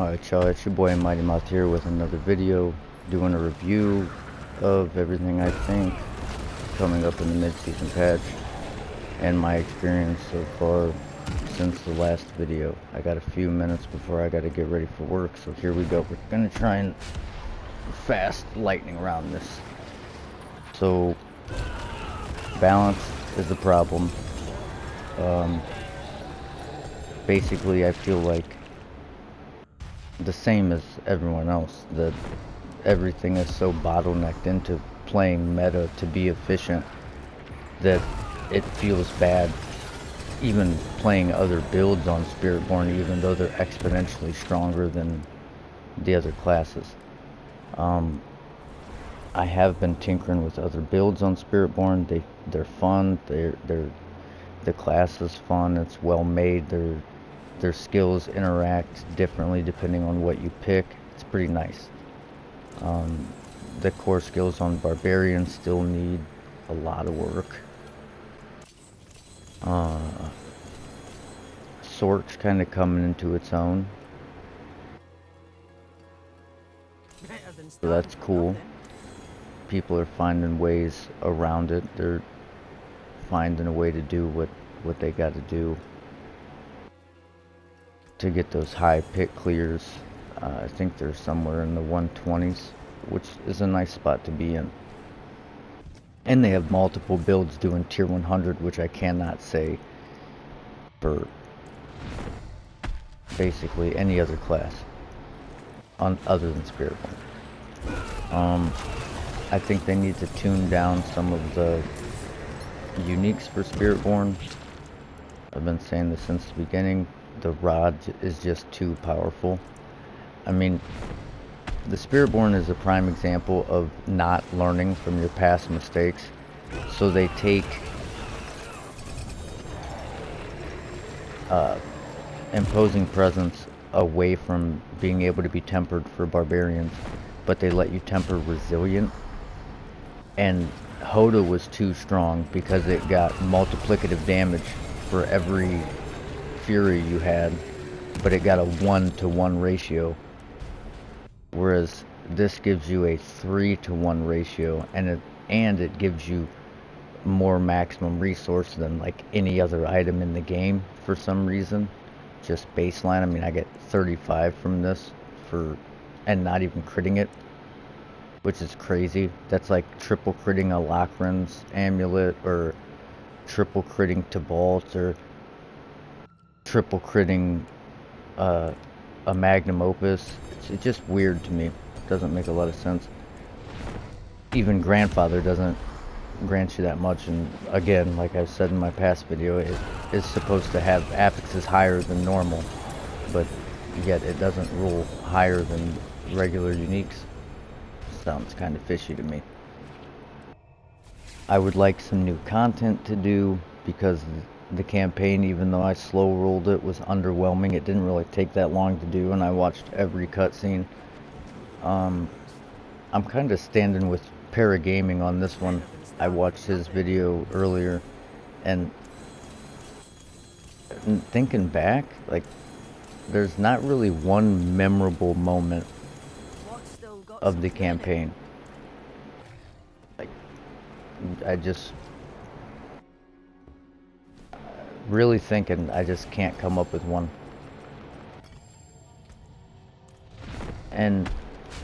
Alright y'all, it's your boy Mighty Mouth here with another video, doing a review of everything I think coming up in the mid-season patch, and my experience so far since the last video. I got a few minutes before I gotta get ready for work, so here we go. We're gonna try and fast lightning round this. So, balance is a problem. Basically I feel like the same as everyone else, that everything is so bottlenecked into playing meta to be efficient that it feels bad even playing other builds on Spiritborn, even though they're exponentially stronger than the other classes. I have been tinkering with other builds on Spiritborn. They're fun. The class is fun. It's well made. Their skills interact differently depending on what you pick. It's pretty nice. The core skills on Barbarian still need a lot of work. Sort's kind of coming into its own, so that's cool. People are finding ways around it. They're finding a way to do what they got to do to get those high pick clears. I think they're somewhere in the 120s, which is a nice spot to be in. And they have multiple builds doing tier 100, which I cannot say for basically any other class other than Spiritborn. I think they need to tune down some of the uniques for Spiritborn. I've been saying this since the beginning. The rod is just too powerful. I mean, the Spiritborn is a prime example of not learning from your past mistakes. So they take imposing presence away from being able to be tempered for barbarians, but they let you temper resilient. And Hoda was too strong because it got multiplicative damage for every fury you had, but it got a 1-to-1 ratio, whereas this gives you a 3-to-1 ratio, and it gives you more maximum resource than like any other item in the game for some reason. Just baseline. I mean, I get 35 from this and not even critting it, which is crazy. That's like triple critting a Lachran's amulet, or triple critting Tybalt, or triple critting a magnum opus. It's just weird to me. It doesn't make a lot of sense. Even grandfather doesn't grant you that much, and again, like I've said in my past video, it is supposed to have affixes higher than normal, but yet it doesn't rule higher than regular uniques. Sounds kind of fishy to me. I would like some new content to do, because the campaign, even though I slow rolled it, was underwhelming. It didn't really take that long to do, and I watched every cutscene. I'm kind of standing with Paragaming on this one. I watched his video earlier, and thinking back, like, there's not really one memorable moment of the campaign. Like, I just really thinking, I just can't come up with one. And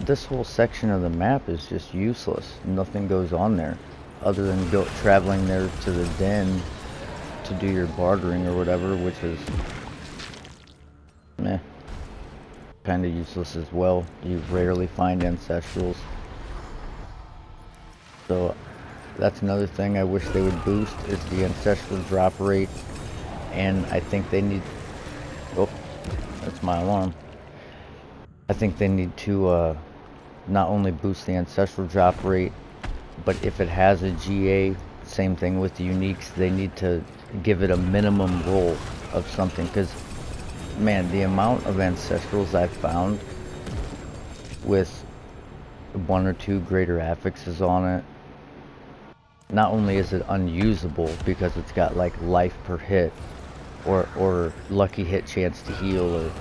this whole section of the map is just useless. Nothing goes on there other than traveling there to the den to do your bartering or whatever, which is meh, kind of useless as well. You rarely find ancestrals, so that's another thing I wish they would boost, is the ancestral drop rate. And I think they need, oh, that's my alarm. I think they need to not only boost the ancestral drop rate, but if it has a GA, same thing with the uniques, they need to give it a minimum roll of something. Because, man, the amount of ancestrals I've found with 1 or 2 greater affixes on it, not only is it unusable because it's got like life per hit, or lucky hit chance to heal, or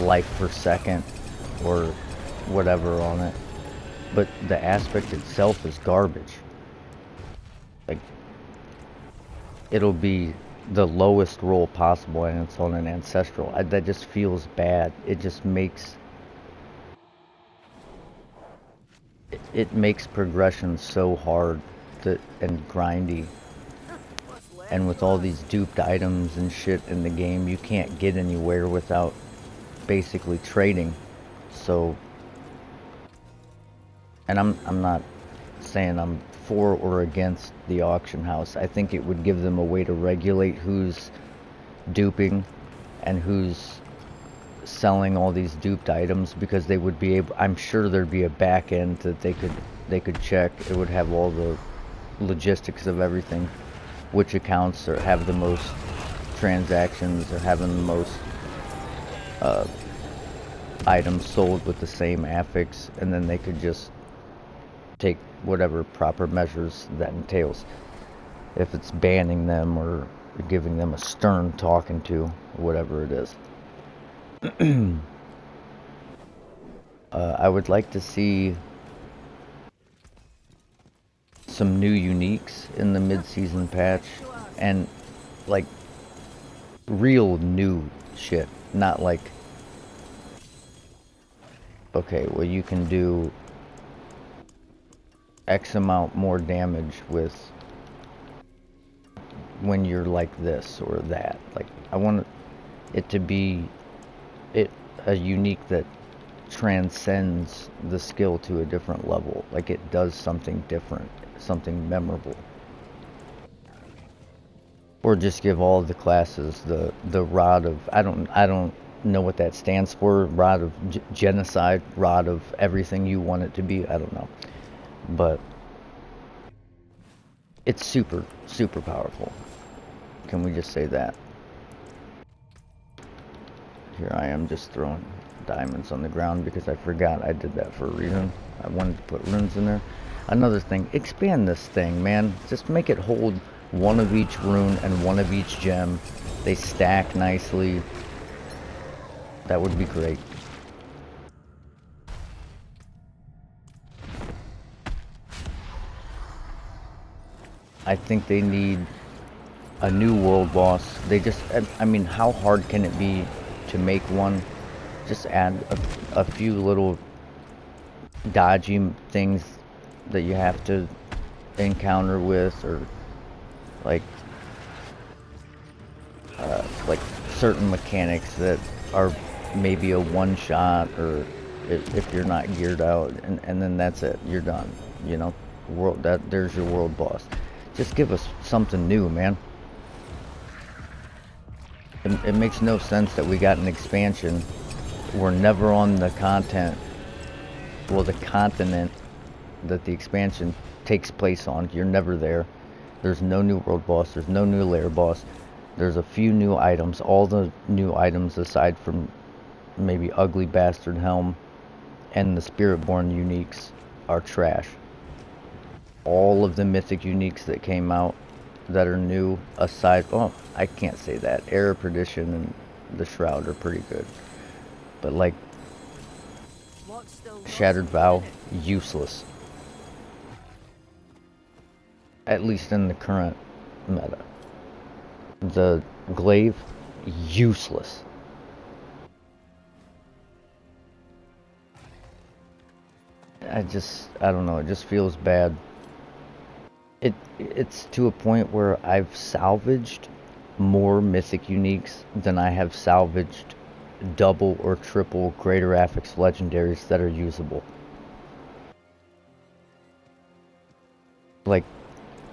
life per second, or whatever on it, but the aspect itself is garbage. Like, it'll be the lowest roll possible, and it's on an Ancestral. That just feels bad. It just makes... It makes progression so hard and grindy. And with all these duped items and shit in the game, you can't get anywhere without basically trading. So... And I'm not saying I'm for or against the auction house. I think it would give them a way to regulate who's duping and who's selling all these duped items, because they would be able... I'm sure there'd be a back end that they could check. It would have all the logistics of everything, which accounts or have the most transactions or having the most items sold with the same affix, and then they could just take whatever proper measures that entails. If it's banning them or giving them a stern talking to, whatever it is. I would like to see some new uniques in the mid-season patch, and like real new shit, not like, okay, well, you can do X amount more damage with when you're like this or that. Like, I want it to be a unique that transcends the skill to a different level. Like, it does something different, something memorable. Or just give all of the classes the rod of... I don't know what that stands for. Rod of genocide, rod of everything you want it to be. I don't know. But it's super, super powerful. Can we just say that? Here I am just throwing diamonds on the ground because I forgot I did that for a reason. I wanted to put runes in there. Another thing, expand this thing, man. Just make it hold one of each rune and one of each gem. They stack nicely. That would be great. I think they need a new world boss. They just... I mean, how hard can it be to make one? Just add a few little dodgy things that you have to encounter with, or like certain mechanics that are maybe a one-shot, or if you're not geared out, and then that's it, you're done, you know. There's your world boss. Just give us something new, man. It makes no sense that we got an expansion. We're never on the content, well, the continent that the expansion takes place on. You're never there. There's no new world boss. There's no new lair boss. There's a few new items. All the new items, aside from maybe Ugly Bastard Helm and the Spiritborn uniques, are trash. All of the mythic uniques that came out that are new, aside... Oh, I can't say that. Era Perdition and the Shroud are pretty good. But like, Shattered Vow, useless. At least in the current meta. The Glaive, useless. I don't know, it just feels bad. It's to a point where I've salvaged more mythic uniques than I have salvaged double or triple greater affix legendaries that are usable. Like,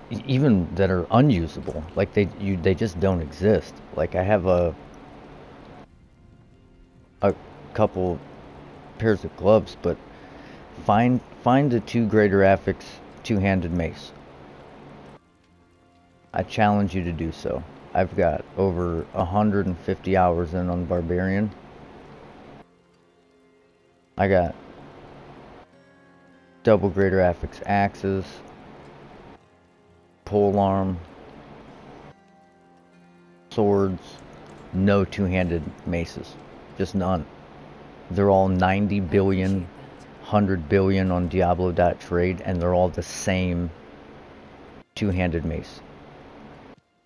even that are unusable. Like, they just don't exist. Like, I have a couple pairs of gloves, but find the 2 greater affix two-handed mace. I challenge you to do so. I've got over 150 hours in on Barbarian. I got double greater affix axes, polearm, swords, no two-handed maces. Just none. They're all 90 billion, 100 billion on Diablo.trade, and they're all the same two-handed mace.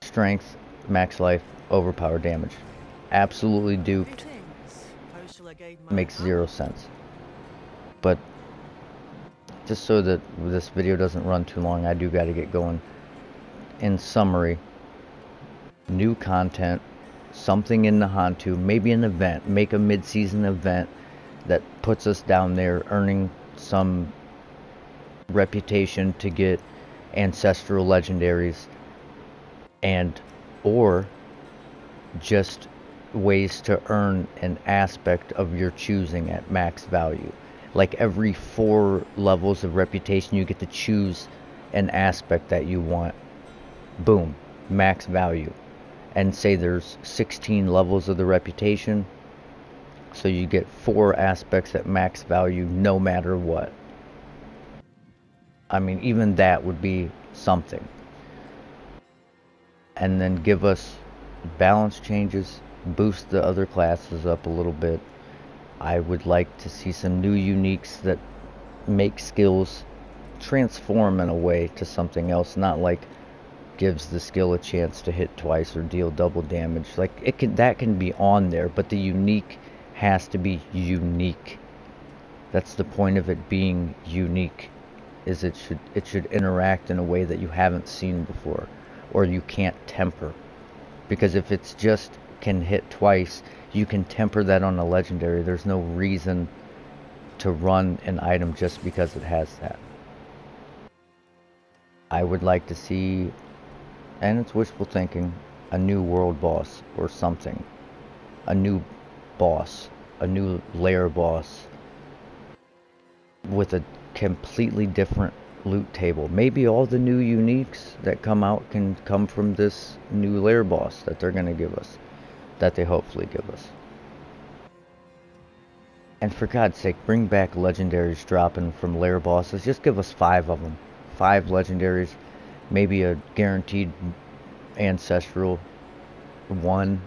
Strength, max life, overpowered damage. Absolutely duped. Makes zero sense. But just so that this video doesn't run too long, I do gotta get going. In summary, new content, something in the Hantu, maybe an event, make a mid-season event that puts us down there earning some reputation to get ancestral legendaries, and or just ways to earn an aspect of your choosing at max value. Like every 4 levels of reputation you get to choose an aspect that you want. Boom, max value. And say there's 16 levels of the reputation, so you get 4 aspects at max value no matter what. I mean, even that would be something. And then give us balance changes, boost the other classes up a little bit. I would like to see some new uniques that make skills transform in a way to something else, not like gives the skill a chance to hit twice or deal double damage. Like that can be on there, but the unique has to be unique. That's the point of it being unique, is it should interact in a way that you haven't seen before, or you can't temper. Because if it's just can hit twice, you can temper that on a legendary. There's no reason to run an item just because it has that. I would like to see, and it's wishful thinking, a new world boss or something. A new boss, a new lair boss with a completely different loot table. Maybe all the new uniques that come out can come from this new lair boss that they're going to give us, that they hopefully give us. And for God's sake, bring back legendaries dropping from lair bosses. Just give us 5 of them. 5 legendaries, maybe a guaranteed ancestral, 1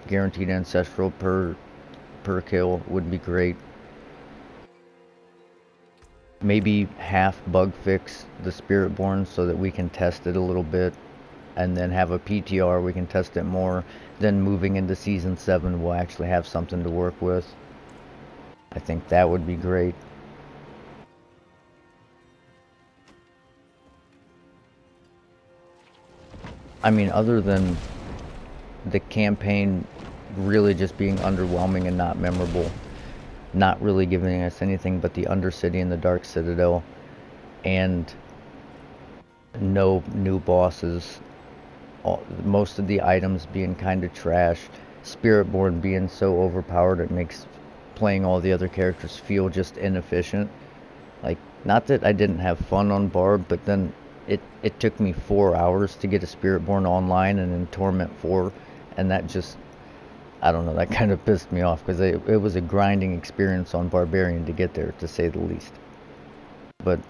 guaranteed ancestral per kill would be great. Maybe half bug fix the Spiritborn so that we can test it a little bit, and then have a PTR, we can test it more. Then moving into Season 7, we'll actually have something to work with. I think that would be great. I mean, other than the campaign really just being underwhelming and not memorable, not really giving us anything but the Undercity and the Dark Citadel, and no new bosses, most of the items being kind of trash, Spiritborn being so overpowered it makes playing all the other characters feel just inefficient. Like, not that I didn't have fun on Barb, but then it took me 4 hours to get a Spiritborn online and in Torment 4, and that just, I don't know, that kind of pissed me off, because it was a grinding experience on Barbarian to get there, to say the least. But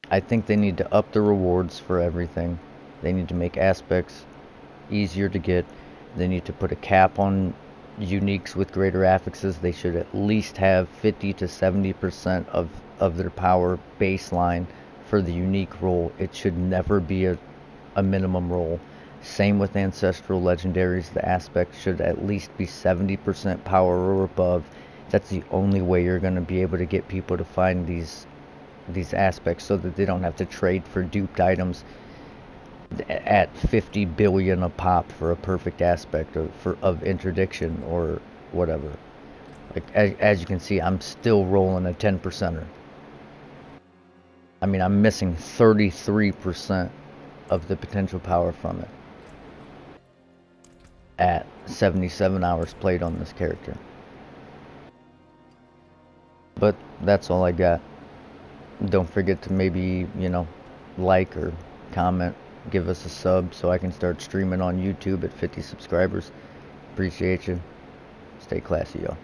I think they need to up the rewards for everything. They need to make aspects easier to get. They need to put a cap on uniques with greater affixes. They should at least have 50 to 70% of their power baseline for the unique roll. It should never be a minimum roll. Same with ancestral legendaries. The aspect should at least be 70% power or above. That's the only way you're going to be able to get people to find these aspects, so that they don't have to trade for duped items at 50 billion a pop for a perfect aspect of interdiction or whatever. Like, as you can see, I'm still rolling a 10%er. I mean, I'm missing 33% of the potential power from it at 77 hours played on this character. But that's all I got. Don't forget to maybe, like or comment, give us a sub so I can start streaming on YouTube at 50 subscribers. Appreciate you. Stay classy, y'all.